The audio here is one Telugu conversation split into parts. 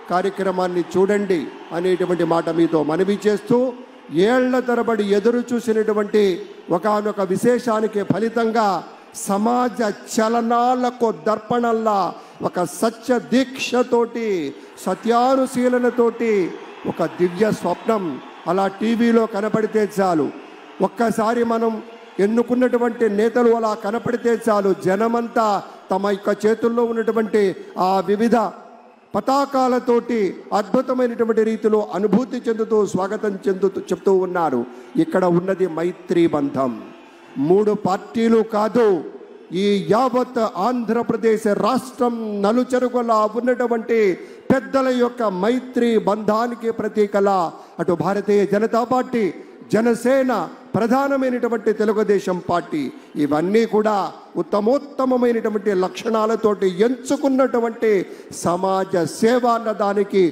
కార్యక్రమాన్ని చూడండి అనేటువంటి మాట మీతో మనవి చేస్తూ, ఏళ్ల తరబడి ఎదురు చూసినటువంటి ఒకానొక విశేషానికి ఫలితంగా సమాజ చలనాలకు దర్పణల్లా ఒక సత్య దీక్షతోటి, సత్యానుశీలనతోటి ఒక దివ్య స్వప్నం అలా టీవీలో కనపడితే చాలు, ఒక్కసారి మనం ఎన్నుకున్నటువంటి నేతలు అలా కనపడితే చాలు, జనమంతా తమ యొక్క చేతుల్లో ఉన్నటువంటి ఆ వివిధ పతాకాలతోటి అద్భుతమైనటువంటి రీతిలో అనుభూతి చెందుతూ స్వాగతం చెప్తూ ఉన్నారు. ఇక్కడ ఉన్నది మైత్రీ బంధం. 3 పార్టీలు కాదు, ఈ యావత్ ఆంధ్రప్రదేశ్ రాష్ట్రం నలుచెరుగులా ఉన్నటువంటి పెద్దల యొక్క మైత్రీ బంధానికి ప్రతీకలా అటు భారతీయ జనతా పార్టీ, జనసేన, ప్రధానమైనటువంటి తెలుగుదేశం పార్టీ ఇవన్నీ కూడా ఉత్తమోత్తమైనటువంటి లక్షణాలతోటి ఎంచుకున్నటువంటి సమాజ సేవ అన్నదానికి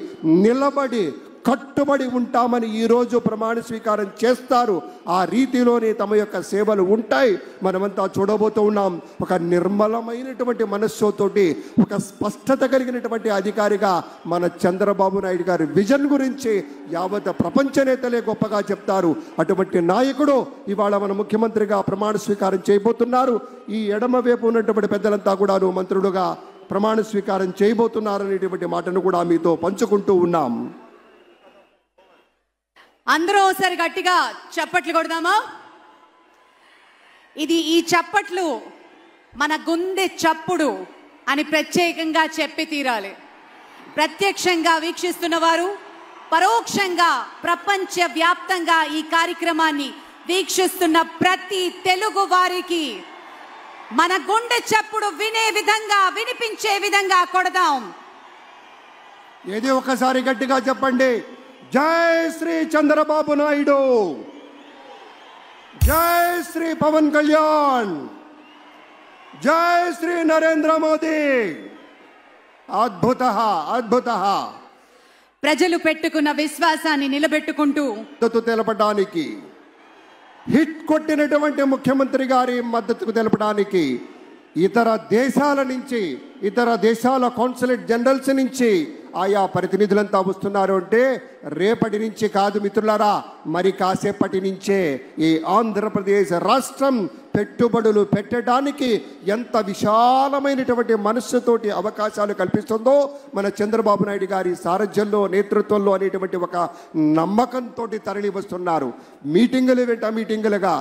నిలబడి కట్టుబడి ఉంటామని ఈరోజు ప్రమాణ స్వీకారం చేస్తారు. ఆ రీతిలోనే తమ యొక్క సేవలు ఉంటాయి. మనమంతా చూడబోతూ ఉన్నాం. ఒక నిర్మలమైనటువంటి మనస్సుతోటి, ఒక స్పష్టత కలిగినటువంటి అధికారిగా మన చంద్రబాబు నాయుడు గారి విజన్ గురించి యావత్ ప్రపంచ నేతలే గొప్పగా చెప్తారు. అటువంటి నాయకుడు ఇవాళ మన ముఖ్యమంత్రిగా ప్రమాణ స్వీకారం చేయబోతున్నారు. ఈ ఎడమ వైపు ఉన్నటువంటి పెద్దలంతా కూడాను మంత్రులుగా ప్రమాణ స్వీకారం చేయబోతున్నారనేటువంటి మాటను కూడా మీతో పంచుకుంటూ ఉన్నాం. అందరూ ఒకసారి గట్టిగా చప్పట్లు కొడదామా? ఈ చప్పట్లు మన గుండె చప్పుడు అని ప్రత్యేకంగా చెప్పి తీరాలి. ప్రత్యక్షంగా వీక్షిస్తున్న వారు, పరోక్షంగా ప్రపంచ వ్యాప్తంగా ఈ కార్యక్రమాన్ని వీక్షిస్తున్న ప్రతి తెలుగు వారికి మన గుండె చప్పుడు వినే విధంగా, వినిపించే విధంగా కొడదాం. ఏది ఒకసారి గట్టిగా చెప్పండి. జై శ్రీ చంద్రబాబు నాయుడు, జై శ్రీ పవన్ కళ్యాణ్, జై శ్రీ నరేంద్ర మోదీ. అద్భుత అద్భుత. ప్రజలు పెట్టుకున్న విశ్వాసాన్ని నిలబెట్టుకుంటూ మద్దతు తెలపడానికి, హిట్ కొట్టినటువంటి ముఖ్యమంత్రి గారి మద్దతు తెలపడానికి ఇతర దేశాల నుంచి, ఇతర దేశాల కాన్సులేట్ జనరల్స్ నుంచి ఆయా ప్రతినిధులంతా వస్తున్నారు. అంటే రేపటి నుంచి కాదు మిత్రులారా, మరి కాసేపటి నుంచే ఈ ఆంధ్రప్రదేశ్ రాష్ట్రం పెట్టుబడులు పెట్టడానికి ఎంత విశాలమైనటువంటి మనస్సుతోటి అవకాశాలు కల్పిస్తుందో మన చంద్రబాబు నాయుడు గారి సారథ్యంలో, నేతృత్వంలో అనేటువంటి ఒక నమ్మకంతో తరలి వస్తున్నారు. మీటింగులు వెంట మీటింగులుగా